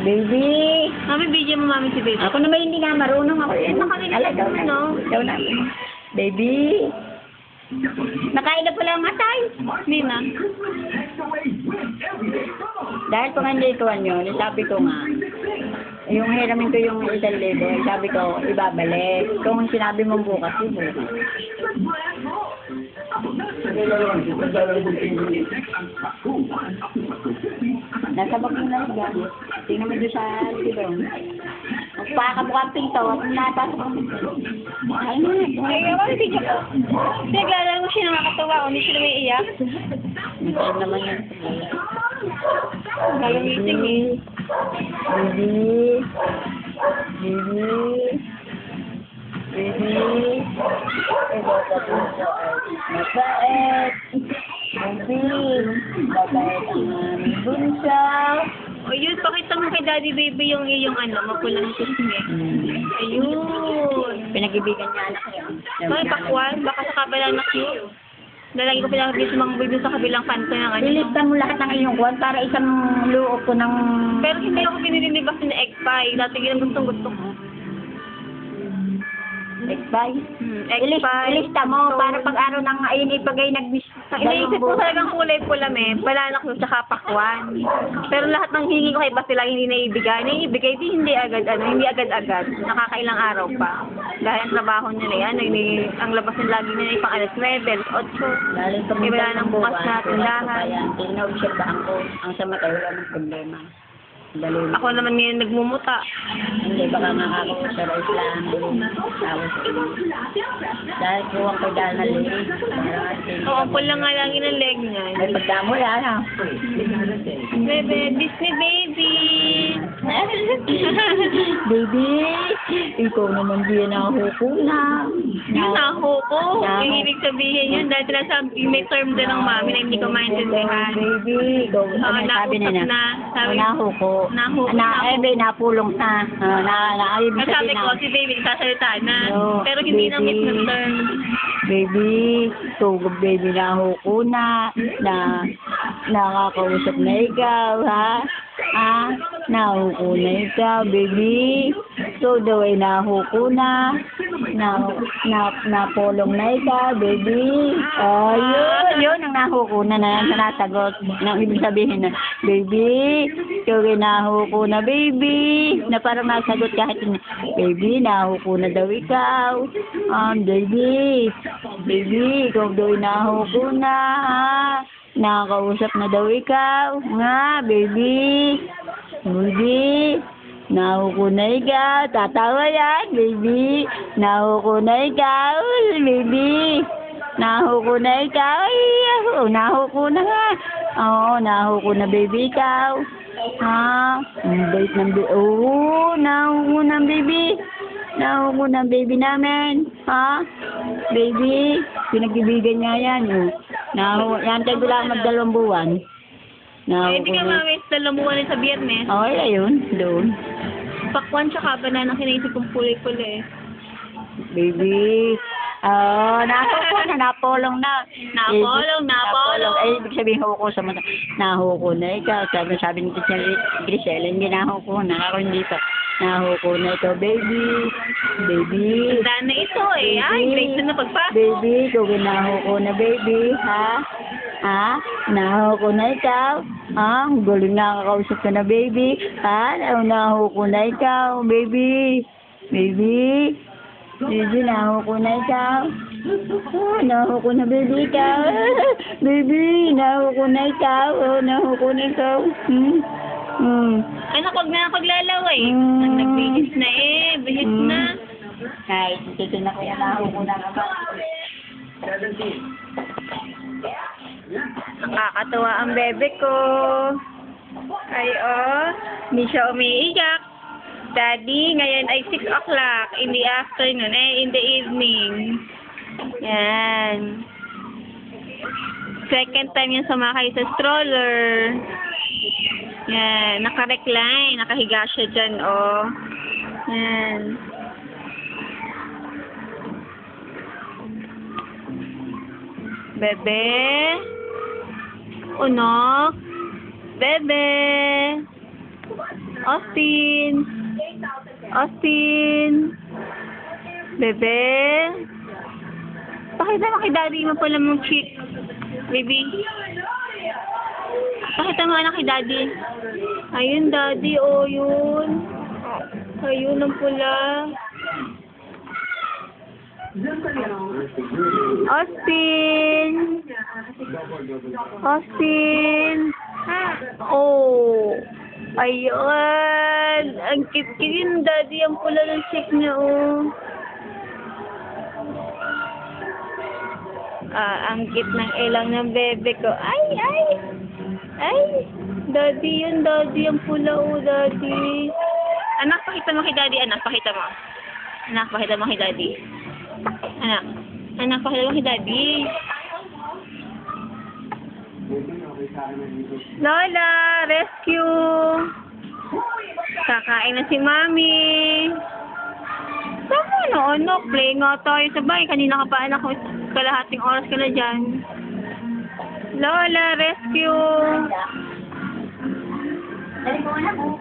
Baby. Mami, bigyan mo mami si baby. Ako naman hindi nga marunong ako. Nakanila Ikaw na. no? Ikaw na. Baby. Nakain na pala ang atay. Hindi na. Dahil kung hindi ko nyo, sabi ko nga, yung hiramin ko yung 1,000, sabi ko, ibabalik. Kung sinabi mo bukas, bukas. Nasa bag mo na lang. Tingnan mo doon sa dito. Magpakabuka pinto at napasok ang pinto. Ay, Ay, ako hindi siya. Naglalaro mo siya nakakatawa. Hindi siya may iyak. Nagkaroon naman yan. Galawiting eh. Baby. Baby. Baby. Ito sa puso ay mabait. Baby. Mabait ang aming bunso. O yun, pakita mo kay daddy baby yung iyong mapulang kusme. Ayun. Pinag-ibigan niya anak niya. Ay, pakwan. Baka sa kabilang na cute. Lalagi ko pinakabis mga boy dun sa kabilang kanto ng Ilista mo lahat ng iyong kwan para isang luok ko ng... Pero hindi ako pinililibas ng egg pie. Dati yun ang gustong-gusto ko. Egg pie. Egg pie. Ilista mo para pag araw ng ayun ipagay nag-miss. Iniisip ko talagang kulay pula balanak ko tsaka pakwan. Pero lahat ng hingi ko kay Bastila hindi naibigay. Naibigay hindi agad-agad. Nakakailang araw pa. Dahil ang trabaho nila yan, ang labas nila lagi nila pang alas 9, alas 8. Galing pa Wala nang bukas na tindahan. Tinaobserbahan ko ang sa mata wala ng problema. Dali. Ako naman ngayon nagmumuta. Hindi, baka makakapag sa Islam. Tapos, dahil kuwang ko dahil na leg. Oo, pula nga lang yun ang leg niya. May pagdamo yan, ha? Bebe, Disney baby! Baby, ikaw naman din ang hukuna. Yung naho ko. Naho. Yung ibig sabihin yun, dahil sinasabi, may term din ng mami na hindi ko maintindihan. Baby, ikaw, Oo, ano sabi nausap nila? na. Sabi, Nahuko. Nahuko. Napulong na. Ibig At sabi sabihin ko, na. si baby, sasalita na. No, Pero hindi na baby. meet na term. Baby, tugog baby na huko na nakakausap na ikaw, ha? Ha? Nahuko na ikaw, baby. So, daw ay nahuko na napulong na ikaw, baby. Oh, yun ang nahuko na natagot. Nang ibig sabihin na, baby, ikaw ay nahuko na, baby. Na parang nasagot kahit, baby, nahuko na daw ikaw. Baby, ikaw daw ay nahuko na, ha? Nakakausap na daw ikaw. Nga, baby. Baby. Nahuko na ikaw. Tatawa yan, baby. Nahuko na ikaw, baby. Nahuko na ikaw. Ay, nahuko na nga. Oo, nahuko na, baby, ikaw. Ha? Bait ng baby. Oo, nahuko na, baby. Nahuko na, baby namin. Ha? Baby, pinag-ibigan niya yan. Yan tayo lang mag-2 buwan. Hindi ka mami, dalamuan sa biyernes. Okay, ayun. Doon. Pakwan tsaka banana kinaisip kong puli-puli. Baby. Nahuko na, napolong na. Napolong. Ay, ibig sabihin huko sa mata. Nahuko na ikaw. Sabi ni Grisel, hindi nahuko na. Ako hindi pa. Nahuko na ito, baby. Baby. Tanda na ito eh. Ay, grade 2 na pagpasok. Baby, ikaw nahuko na, baby. Ha? Ha? Nahuko na ikaw. Ha? Galing nakakausap ka na, baby. Ha? Nahuko na ikaw, baby. Baby. Baby, nahuko na ikaw. Nahuko na, baby, ikaw. Baby, nahuko na ikaw. Nahuko na ikaw. Anak, huwag na paglalaw eh. Ang nagbihis na eh. Bihis na. Kahit titigil na kaya nahuko na naman. Nakakatawa ang bebe ko. Ay, hindi siya umiiyak. Daddy, ngayon ay 6 o'clock in the afternoon, in the evening. Yan. Second time yung sumakay sa stroller. Yan, naka-recline, nakahiga siya dyan, Yan. Bebe? Unok? Bebe? Austin! Austin! Bebe! Pakita mo kay daddy mo pala mong cheek. Baby. Pakita mo anak kay daddy. Ayun daddy, oh yun. Ayun ang pula. Austin! Austin! Oh! Ayun! Ang cute yun, daddy. Ang pula ng cheek niya, oh. Ang cute ng ilang ng bebe ko. Ay! Ay! Ay! Daddy yun, daddy. Ang pula, oh, daddy. Anak, pakita mo kay daddy, anak. Pakita mo. Anak, pakita mo kay daddy. Anak. Anak, pakita mo kay daddy. Lola, rescue! Kakain na si Mami. Saan mo ano? Play nga tayo sa bahay. Kanina ka pa anak. Kalahating oras ka na dyan. Lola, rescue!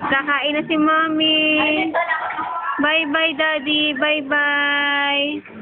Kakain na si Mami. Bye-bye, Daddy. Bye-bye.